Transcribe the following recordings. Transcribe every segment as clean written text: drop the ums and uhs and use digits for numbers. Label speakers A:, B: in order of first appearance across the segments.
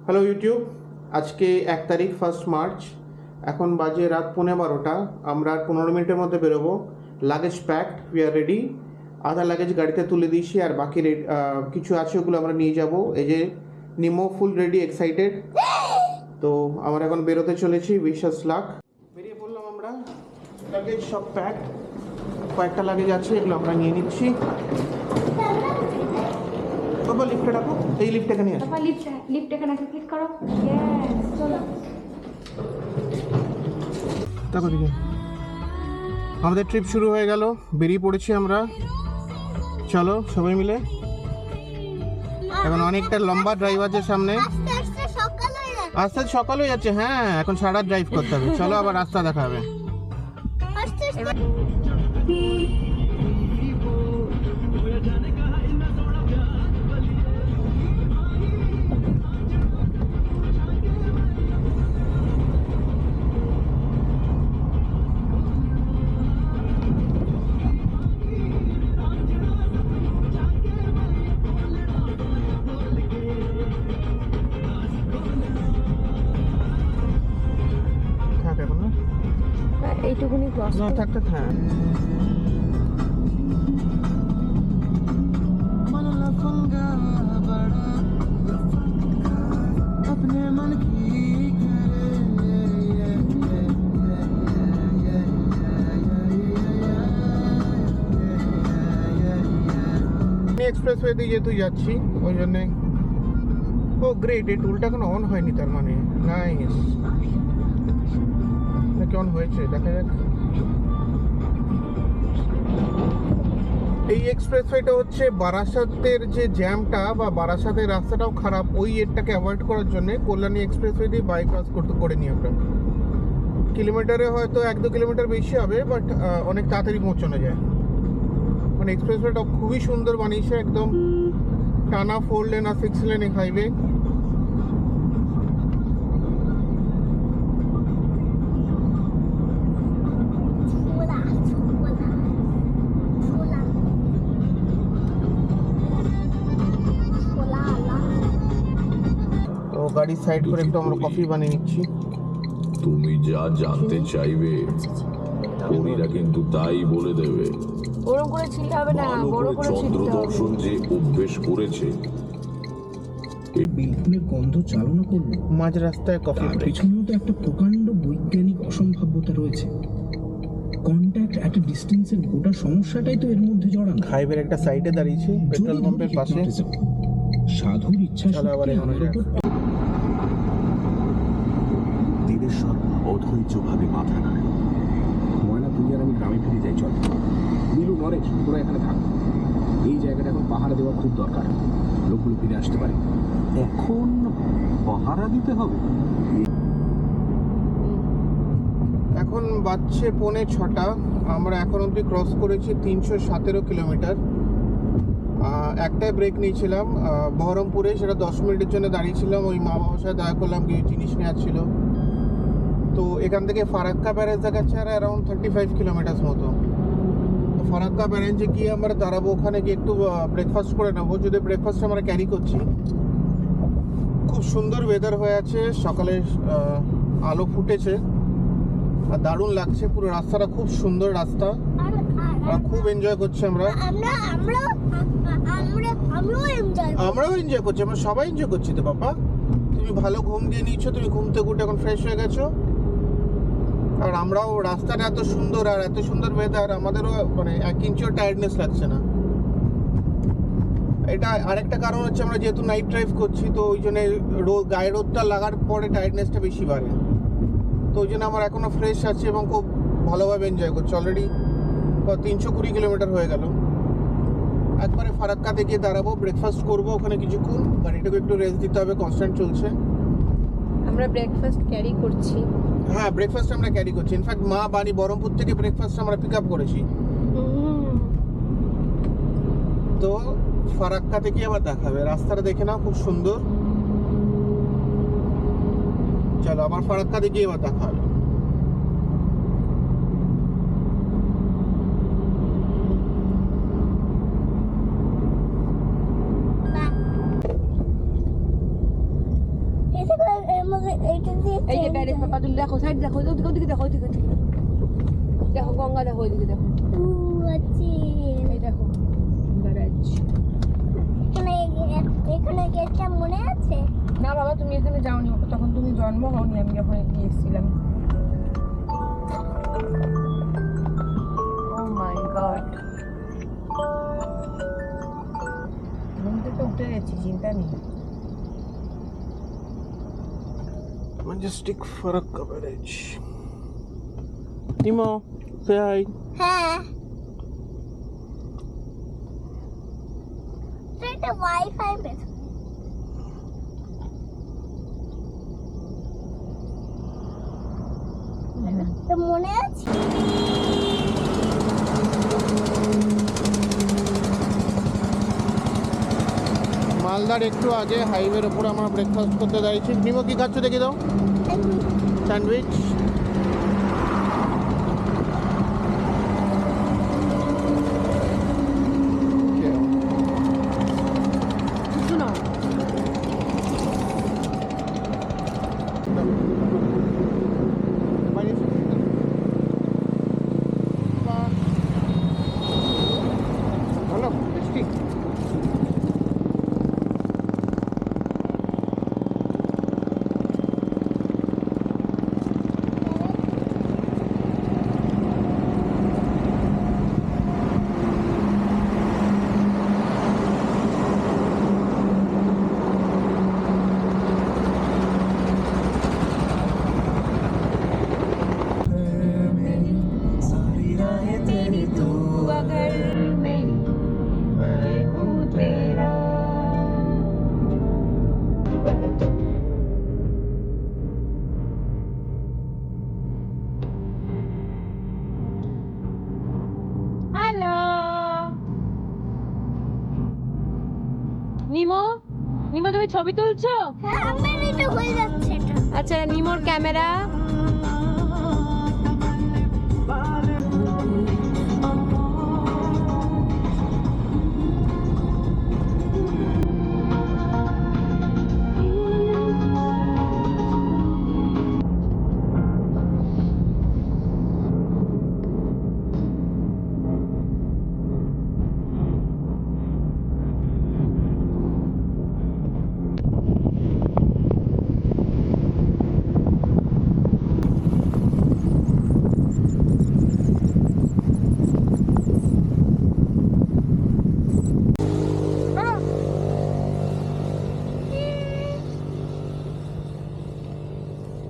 A: Hello YouTube, আজকে 1 তারিখ 1 March, এখন বাজে রাত 11:15। আমরা 15 মিনিটের মধ্যে বেরোবো। Luggage packed, we are ready. আধা লাগেজ গাড়িতে তুলে দিয়েছি, আর বাকি কিছু আছে ওগুলো আমরা নিয়ে যাব। এই যে নিমো ফুল রেডি, এক্সাইটেড। তো আমরা এখন বেরোতে চলেছি, উইশ লাক। বেরিয়ে পড়লাম আমরা, লাগেজ সব প্যাকড। কয়েকটা লাগেজ আছে, এগুলো আমরা নিয়ে নিচ্ছি। বাবা লিফটে রাখো, এই লিফট এখানে আছে।
B: বাবা লিফট এখানে আছে, ক্লিক করো। ইয়েস, চলো।
A: দেখো দিকে আমাদের ট্রিপ শুরু হয়ে গেল, বেরিয়ে পড়েছি আমরা। চলো সবাই মিলে। এখন অনেকটা লম্বা ড্রাইভ আছে সামনে, আস্তে আস্তে সকাল হয়ে যাচ্ছে। হ্যাঁ, এখন সারা ড্রাইভ করতে হবে। চলো আবার রাস্তা দেখা হবে।
B: এইটুকুনি ক্রস
A: না, থাক থাক। হ্যাঁ, এক্সপ্রেসওয়ে দিয়ে যেহেতু যাচ্ছি ওই জন্যে। ও গ্রেট, এই টুলটা এখনো অন হয়নি, তার মানে নাইস। নাকি অন হয়েছে, দেখা যাক। এই এক্সপ্রেসওয়েটা হচ্ছে বারাসাতের যে জ্যামটা বা বারাসাতের রাস্তাটাও খারাপ, ওই এরটাকে অ্যাভয়েড করার জন্য কল্যাণী এক্সপ্রেসওয়ে দিয়ে বাইক ক্রস করে নিই আমরা। কিলোমিটারে হয়তো 1-2 কিলোমিটার বেশি হবে, বাট অনেক তাড়াতাড়ি পৌঁছানো যায়। মানে এক্সপ্রেসওয়েটা খুবই সুন্দর বানিয়েছে, একদম টানা 4 লেন আর 6 লেন হাইওয়ে। তো গাড়ি সাইড করে একটু আমরা কফি বানিয়ে নিচ্ছি।
C: তুমি যা জানতে চাইবে পরীরা কিন্তু তাই বলে দেবে।
B: ওরকম করে ছিলতে হবে না,
C: ভালো
B: বড়
C: করে
B: করে
C: চন্দ্র
B: ছিলতে হবে।
C: দর্শন যে অভ্যেস করেছে,
D: বিলকুলের গন্ধ চালনা করলো।
A: মাঝ রাস্তায় কফি
D: তার
A: ব্রেক।
D: পিছনেও তো একটা প্রকাণ্ড বৈজ্ঞানিক অসম্ভাব্যতা রয়েছে। কন্ট্যাক্ট একটা ডিস্টেন্সের গোটা সমস্যাটাই তো এর মধ্যে জড়ানো।
A: হাইওয়ের একটা সাইডে দাঁড়িয়েছি, পেট্রোল পাম্পের পাশে।
D: সাধুর ইচ্ছা
A: চলো আবার এখানে যাই।
E: দেবেশ্বর অধৈর্যভাবে মাথা নাড়ে।
D: ময়না, তুই আর আমি গ্রামে ফিরে যাই, চল। নীলু, নরেশ, তোরা এখানে থাক। এই জায়গাটা এখন পাহারা দেওয়া খুব দরকার, লোকগুলো ফিরে আসতে পারে।
E: এখন পাহারা দিতে হবে?
A: এখন বাজছে 6:45। আমরা এখন অবধি ক্রস করেছি 317 কিলোমিটার। একটাই ব্রেক নিয়েছিলাম বহরমপুরে, সেটা 10 মিনিটের জন্য দাঁড়িয়েছিলাম। ওই মা বাবার সাথে দেখা করলাম, কিছু জিনিস নেওয়ার ছিল। তো এখান থেকে ফারাক্কা ব্যারেজ দেখাচ্ছে আর অ্যারাউন্ড 35 কিলোমিটার মতো। তো ফারাক্কা ব্যারেজে গিয়ে আমরা দাঁড়াবো, ওখানে গিয়ে একটু ব্রেকফাস্ট করে নেবো। যদি ব্রেকফাস্ট আমরা ক্যারি করছি। খুব সুন্দর ওয়েদার হয়ে আছে, সকালে আলো ফুটেছে আর দারুণ লাগছে। পুরো রাস্তাটা খুব সুন্দর রাস্তা, আর খুব এনজয় করছি আমরা। আমরাও এনজয় করছি, আমরা সবাই এনজয় করছি। তো বাবা, তুমি ভালো ঘুম দিয়ে নিচ্ছ, তুমি ঘুম থেকে উঠে এখন ফ্রেশ হয়ে গেছো। আর আমরাও, রাস্তাটা এত সুন্দর আর এত সুন্দর ওয়েদার, আমাদেরও মানে 1 ইঞ্চিও টায়ার্ডনেস লাগছে না। এটা আরেকটা কারণ হচ্ছে, আমরা যেহেতু নাইট ড্রাইভ করছি, তো ওই জন্য গায়ে রোদটা লাগার পরে টায়ার্ডনেসটা বেশি বাড়ে। তো ওই জন্য আমার এখনো ফ্রেশ আছে এবং খুব ভালোভাবে এনজয় করছি। অলরেডি 320 কিলোমিটার হয়ে গেল। একবারে ফারাক্কাতে গিয়ে দাঁড়াবো, ব্রেকফাস্ট করবো ওখানে কিছুক্ষণ। গাড়িটাকে একটু রেস্ট দিতে হবে, কনস্ট্যান্ট চলছে।
B: আমরা ব্রেকফাস্ট ক্যারি করছি।
A: হ্যাঁ, ব্রেকফাস্ট আমরা ক্যারি করছি। ইনফ্যাক্ট মা বাড়ি বহরমপুর থেকে ব্রেকফাস্ট আমরা পিক আপ করেছি। তো ফারাক্কাতে গিয়ে আবার দেখা হবে। রাস্তাটা দেখে নাও, খুব সুন্দর। চলো আবার ফারাক্কাতে গিয়ে আবার দেখা হবে।
F: আমাকে এইটা দিয়ে
B: এই যে ব্যারেজ পাপা তুমি দেখো সাইড দেখো ওদিকে দেখো ওদিকে দেখো গঙ্গা দেখো ওদিকে দেখো
F: আচ্ছা
B: এই দেখো ব্যারেজ।
F: এখানে গেটটা মনে আছে?
B: না বাবা তুমি এখানে যাওনি, তখন তুমি জন্ম হওনি, আমি যখন গিয়েছিলাম। ও মাই গড, ঘুম থেকে উঠে গেছি, চিন্তা নেই।
A: Majestic Farakka Barrage. Nemo, say hi.
F: হ্যাঁ, এটা ওয়াইফাই বেস। তো মনে আছে?
A: মালদার একটু আগে হাইওয়ের ওপর আমরা ব্রেকফাস্ট করতে দাঁড়িয়েছি। নিমো কি খাচ্ছ দেখি দাও? স্যান্ডউইচ।
B: শুনো
A: ভালো টেস্টি।
B: হ্যালো নিমো, নিমো তুমি ছবি তুলছো?
F: হ্যাঁ, আমার এটা হয়ে যাচ্ছে এটা।
B: আচ্ছা নিমোর ক্যামেরা।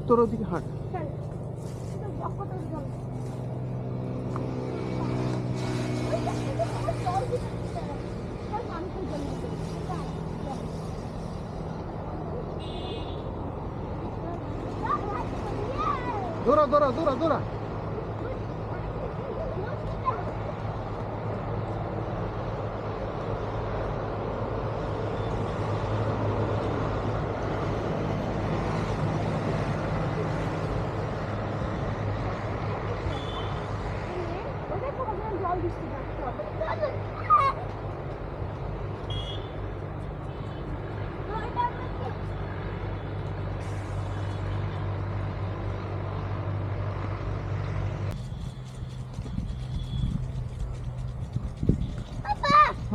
A: তোর ওদিকে হাঁট। দৌড়া দৌড়া দৌড়া দৌড়া।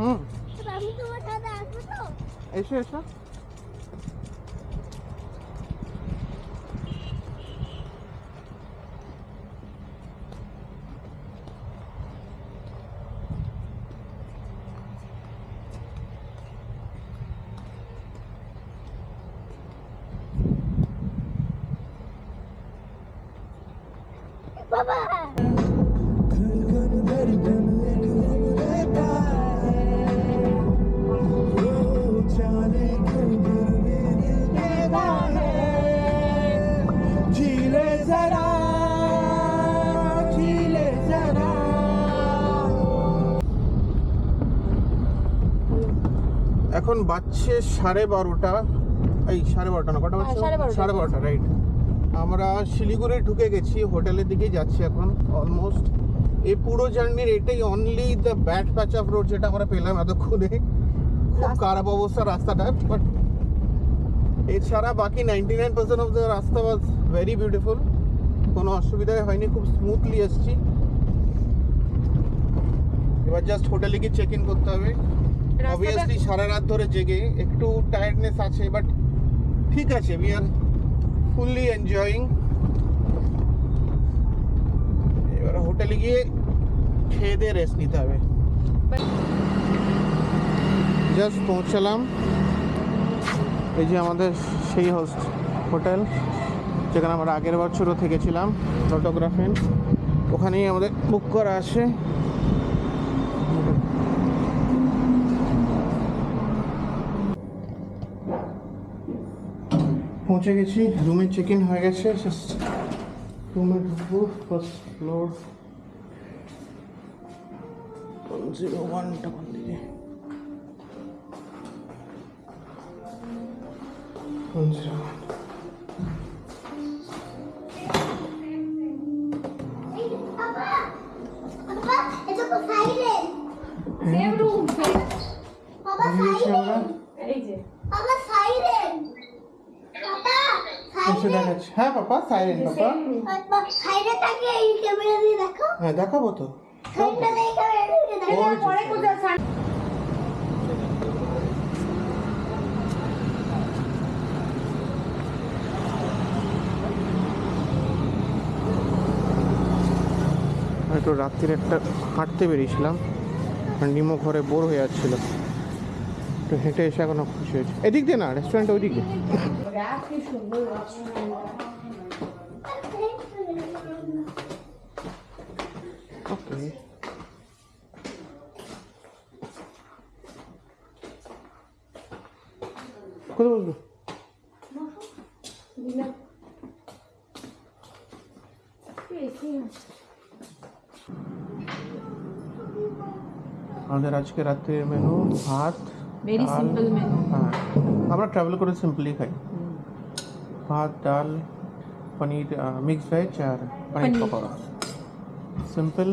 A: হুম,
F: আমি তোমার সাথে আসবো তো?
A: এসো এসো।
F: বাবা
A: এখন বাজছে 12:30। এই 12:30 না, কটা বাজছে?
B: 12:30।
A: 12:30, রাইট। আমরা শিলিগুড়ি ঢুকে গেছি, হোটেলের দিকে যাচ্ছি এখন অলমোস্ট। এই পুরো জার্নির এটাই only the bad patch of road যেটা আমরা পেলাম এতক্ষণে। খুব খারাপ অবস্থা রাস্তাটা, বাট এছাড়া বাকি 99% অফ দ্য রাস্তা ওয়াজ ভেরি বিউটিফুল, কোনো অসুবিধাই হয়নি, খুব স্মুথলি এসছি। এবার জাস্ট হোটেলে গিয়ে চেক ইন করতে হবে। অবভিয়াসলি সারা রাত ধরে জেগে একটু টায়ার্ডনেস আছে, বাট ঠিক আছে, উই আর ফুললি এনজয়িং। এবার হোটেলে গিয়ে খেয়ে দিয়ে রেস্ট নিতে হবে। জাস্ট পৌঁছালাম, এই যে আমাদের সেই হোটেল যেখানে আমরা আগের বছরও থেকেছিলাম ফটোগ্রাফি, ওখানেই আমাদের বুক করা আছে। পৌঁছে গেছি, রুমে চেক ইন হয়ে গেছে, জাস্ট রুমে ঢুকবো। ফার্স্ট ফ্লোর 101টা কোন দিকে? 101।
F: বাবা এটা তো সাইলেন্ট।
B: সেম রুম
F: বাবা
A: গেছি আমরা,
F: সাইলেন্ট।
B: এই যে
F: বাবা সাইলেন্ট। বাবা
A: এসে দেখাচ্ছি। হ্যাঁ পাপা, সাইলেন্ট পাপা।
F: বাবা সাইডে তাকে এই ক্যামেরা দিয়ে দেখো।
A: হ্যাঁ দেখাবো তো।
F: সাইডে এই ক্যামেরা দিয়ে দেখো।
A: ওই যে
B: পরে কোথায় সান-
A: একটু রাত্রির একটা হাঁটতে বেরিয়েছিলাম, নিমো ঘরে বোর হয়ে যাচ্ছিল, তো হেঁটে এসে এখনো খুশি হয়েছে। এদিক দিয়ে না, রেস্টুরেন্টটা ওই দিক দিয়ে।
B: কি সুন্দর restaurant।
A: ওকে, কোথায় বসবো? আমাদের আজকে রাত্রের মেনু ভাত,
B: ভেরি
A: ডাল।
B: Simple menu.
A: হ্যাঁ, আমরা ট্রাভেল করে সিম্পলি খাই। ভাত, ডাল, পনির, মিক্স ভেজ আর পনির
B: পনির।
A: পকোড়া, সিম্পল।